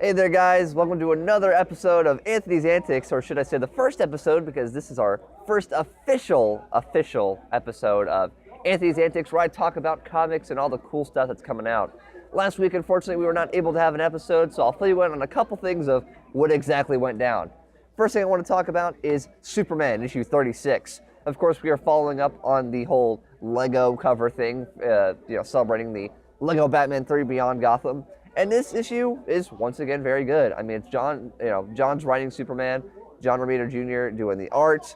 Hey there guys, welcome to another episode of Anthony's Antics, or should I say the first episode, because this is our first official episode of Anthony's Antics, where I talk about comics and all the cool stuff that's coming out. Last week, unfortunately, we were not able to have an episode, so I'll fill you in on a couple things of what exactly went down. First thing I want to talk about is Superman, issue 36. Of course, we are following up on the whole Lego cover thing, celebrating the Lego Batman 3 Beyond Gotham. And this issue is once again very good. I mean, it's John's writing Superman, John Romita Jr. doing the art.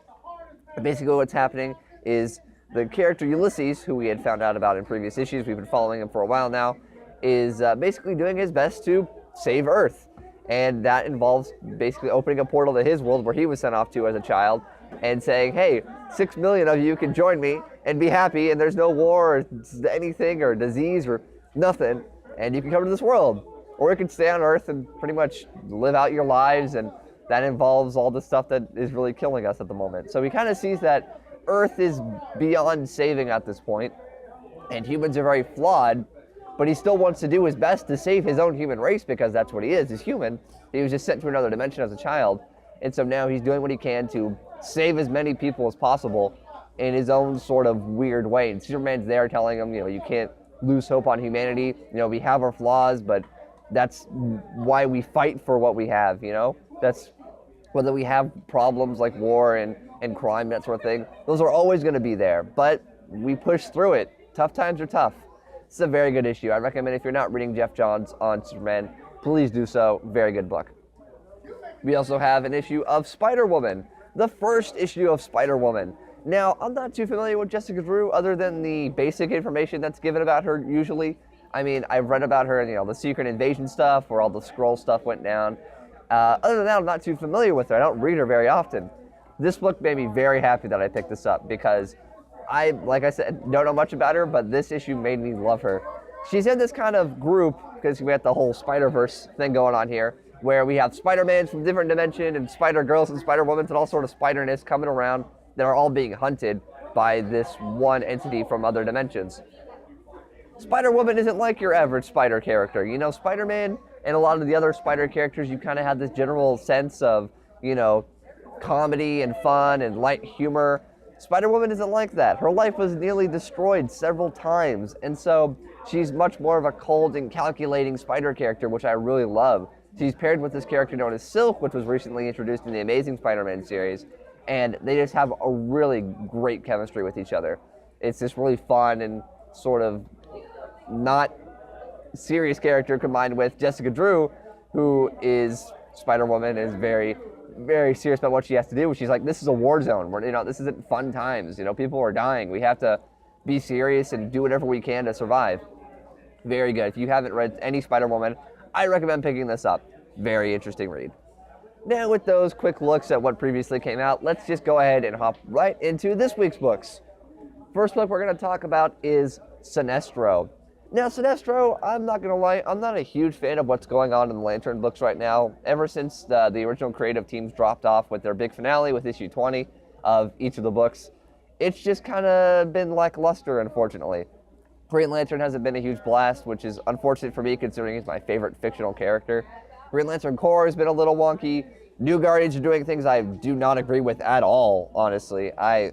Basically what's happening is the character Ulysses, who we had found out about in previous issues, we've been following him for a while now, is basically doing his best to save Earth. And that involves basically opening a portal to his world where he was sent off to as a child and saying, hey, 6 million of you can join me and be happy, and there's no war or anything or disease or nothing. And you can come to this world, or you can stay on Earth and pretty much live out your lives, and that involves all the stuff that is really killing us at the moment. So he kind of sees that Earth is beyond saving at this point, and humans are very flawed, but he still wants to do his best to save his own human race, because that's what he is, he's human. He was just sent to another dimension as a child, and so now he's doing what he can to save as many people as possible in his own sort of weird way. And Superman's there telling him, you can't lose hope on humanity. We have our flaws, but that's why we fight for what we have, That's whether we have problems like war and crime, that sort of thing. Those are always going to be there, but we push through it. Tough times are tough. It's a very good issue. I recommend, if you're not reading Jeff Johns on Superman, please do so. Very good book. We also have an issue of Spider-Woman, the first issue of Spider-Woman. Now, I'm not too familiar with Jessica Drew other than the basic information that's given about her usually. I mean, I've read about her in, the Secret Invasion stuff, where all the Skrull stuff went down. Other than that, I'm not too familiar with her. I don't read her very often. This book made me very happy that I picked this up, because I, like I said, don't know much about her, but this issue made me love her. She's in this kind of group, because we have the whole Spider-Verse thing going on here, where we have Spider-Mans from different dimensions, and Spider-Girls and Spider-Womans, and all sort of Spider-ness coming around that are all being hunted by this one entity from other dimensions. Spider-Woman isn't like your average Spider character. Spider-Man and a lot of the other Spider characters, you kind of have this general sense of, comedy and fun and light humor. Spider-Woman isn't like that. Her life was nearly destroyed several times, and so she's much more of a cold and calculating Spider character, which I really love. She's paired with this character known as Silk, which was recently introduced in the Amazing Spider-Man series, and they just have a really great chemistry with each other. It's this really fun and sort of not serious character combined with Jessica Drew, who is Spider-Woman, is very, very serious about what she has to do. She's like, this is a war zone. This isn't fun times. People are dying. We have to be serious and do whatever we can to survive. Very good. If you haven't read any Spider-Woman, I recommend picking this up. Very interesting read. Now, with those quick looks at what previously came out, let's just go ahead and hop right into this week's books. First book we're going to talk about is Sinestro. Now, Sinestro, I'm not going to lie, I'm not a huge fan of what's going on in the Lantern books right now. Ever since the original creative teams dropped off with their big finale with issue 20 of each of the books, it's just kind of been lackluster, unfortunately. Green Lantern hasn't been a huge blast, which is unfortunate for me considering he's my favorite fictional character. Green Lantern Corps has been a little wonky. New Guardians are doing things I do not agree with at all, honestly. Kyle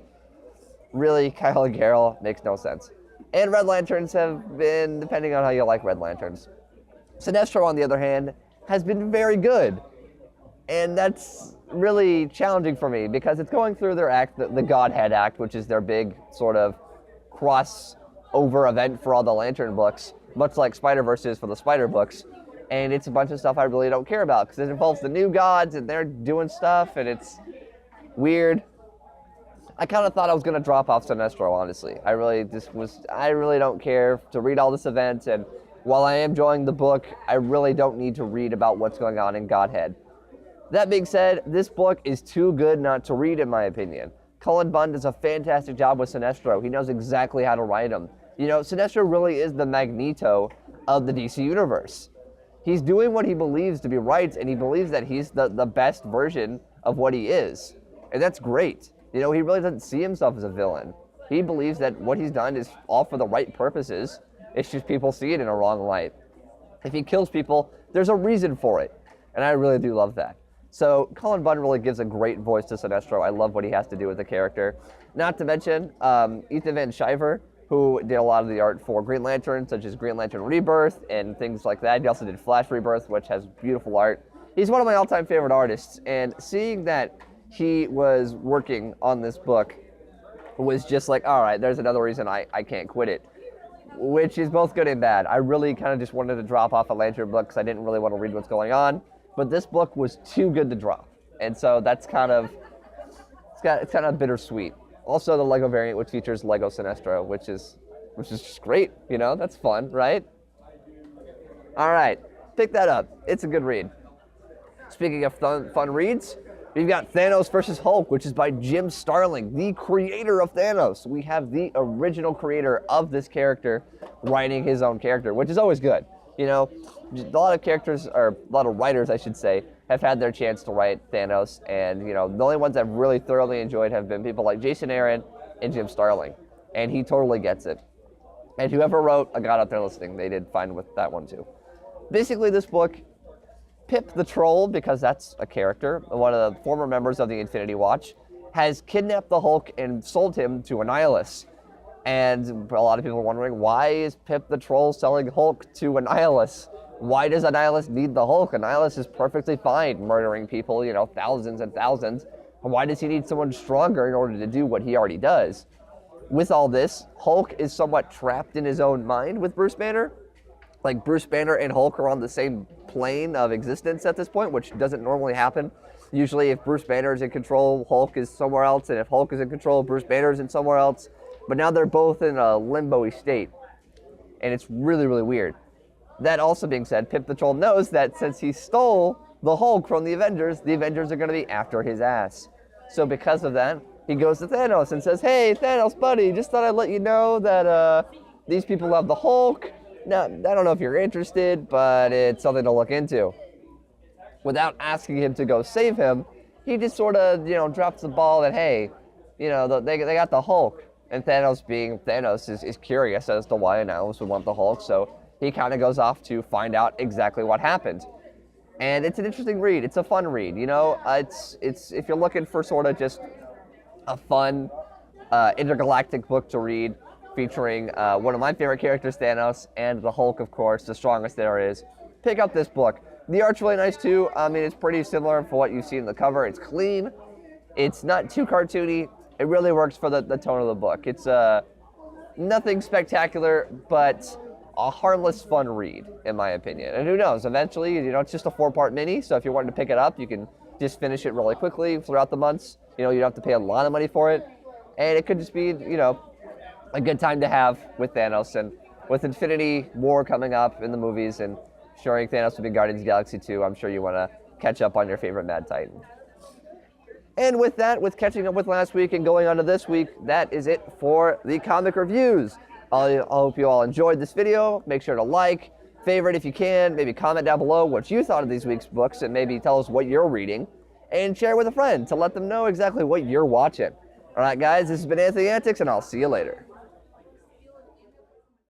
and Carol makes no sense. And Red Lanterns have been, depending on how you like Red Lanterns. Sinestro, on the other hand, has been very good. And that's really challenging for me, because it's going through their act, the Godhead Act, which is their big sort of crossover event for all the Lantern books, much like Spider-Verse is for the Spider books. And it's a bunch of stuff I really don't care about, because it involves the new gods, and they're doing stuff, and it's weird. I kind of thought I was going to drop off Sinestro, honestly. I really don't care to read all this event, and while I am enjoying the book, I really don't need to read about what's going on in Godhead. That being said, this book is too good not to read, in my opinion. Cullen Bunn does a fantastic job with Sinestro. He knows exactly how to write him. Sinestro really is the Magneto of the DC Universe. He's doing what he believes to be right, and he believes that he's the best version of what he is. And that's great. He really doesn't see himself as a villain. He believes that what he's done is all for the right purposes. It's just people see it in a wrong light. If he kills people, there's a reason for it. and I really do love that. So Cullen Bunn really gives a great voice to Sinestro. I love what he has to do with the character. Not to mention Ethan Van Sciver, who did a lot of the art for Green Lantern, such as Green Lantern Rebirth and things like that. He also did Flash Rebirth, which has beautiful art. He's one of my all-time favorite artists, and seeing that he was working on this book was just like, all right, there's another reason I can't quit it, which is both good and bad. I really kind of just wanted to drop off a Lantern book because I didn't really want to read what's going on, but this book was too good to drop, and so that's kind of, it's kind of bittersweet. Also, the Lego variant, which features Lego Sinestro, which is just great. You know, that's fun, right? All right, pick that up. It's a good read. Speaking of fun reads, we've got Thanos versus Hulk, which is by Jim Starlin, the creator of Thanos. We have the original creator of this character writing his own character, which is always good. You know, a lot of writers, I should say, have had their chance to write Thanos, and you know, the only ones I've really thoroughly enjoyed have been people like Jason Aaron and Jim Starlin, and he totally gets it. And whoever wrote A God Out There Listening, they did fine with that one too. Basically, this book, Pip the Troll, because that's a character, one of the former members of the Infinity Watch, has kidnapped the Hulk and sold him to Annihilus. And a lot of people are wondering, why is Pip the Troll selling Hulk to Annihilus? Why does Annihilus need the Hulk? Annihilus is perfectly fine murdering people, you know, thousands and thousands. And why does he need someone stronger in order to do what he already does? With all this, Hulk is somewhat trapped in his own mind with Bruce Banner. Like, Bruce Banner and Hulk are on the same plane of existence at this point, which doesn't normally happen. Usually, if Bruce Banner is in control, Hulk is somewhere else, and if Hulk is in control, Bruce Banner is in somewhere else. But now they're both in a limbo-y state, and it's really, really weird. That also being said, Pip the Troll knows that since he stole the Hulk from the Avengers are going to be after his ass. So because of that, he goes to Thanos and says, hey, Thanos, buddy, just thought I'd let you know that these people love the Hulk. Now, I don't know if you're interested, but it's something to look into. Without asking him to go save him, he just sort of, you know, drops the ball that, hey, you know, they got the Hulk. And Thanos, being Thanos, is curious as to why Annihilus would want the Hulk, so he kind of goes off to find out exactly what happened. And it's an interesting read. It's a fun read. You know, it's if you're looking for sort of just a fun intergalactic book to read, featuring one of my favorite characters, Thanos, and the Hulk, of course, the strongest there is, pick up this book. The art's really nice too. I mean, it's pretty similar for what you see in the cover. It's clean. It's not too cartoony. It really works for the tone of the book. It's nothing spectacular, but a harmless, fun read, in my opinion. And who knows, eventually, you know, it's just a 4-part mini, so if you're wanting to pick it up, you can just finish it really quickly throughout the months. You know, you don't have to pay a lot of money for it. And it could just be, you know, a good time to have with Thanos. And with Infinity War coming up in the movies and showing Thanos will be Guardians of the Galaxy 2, I'm sure you want to catch up on your favorite Mad Titan. And with that, with catching up with last week and going on to this week, that is it for the comic reviews. I hope you all enjoyed this video. Make sure to like, favorite if you can, maybe comment down below what you thought of these week's books and maybe tell us what you're reading, and share with a friend to let them know exactly what you're watching. All right, guys, this has been Antics, and I'll see you later.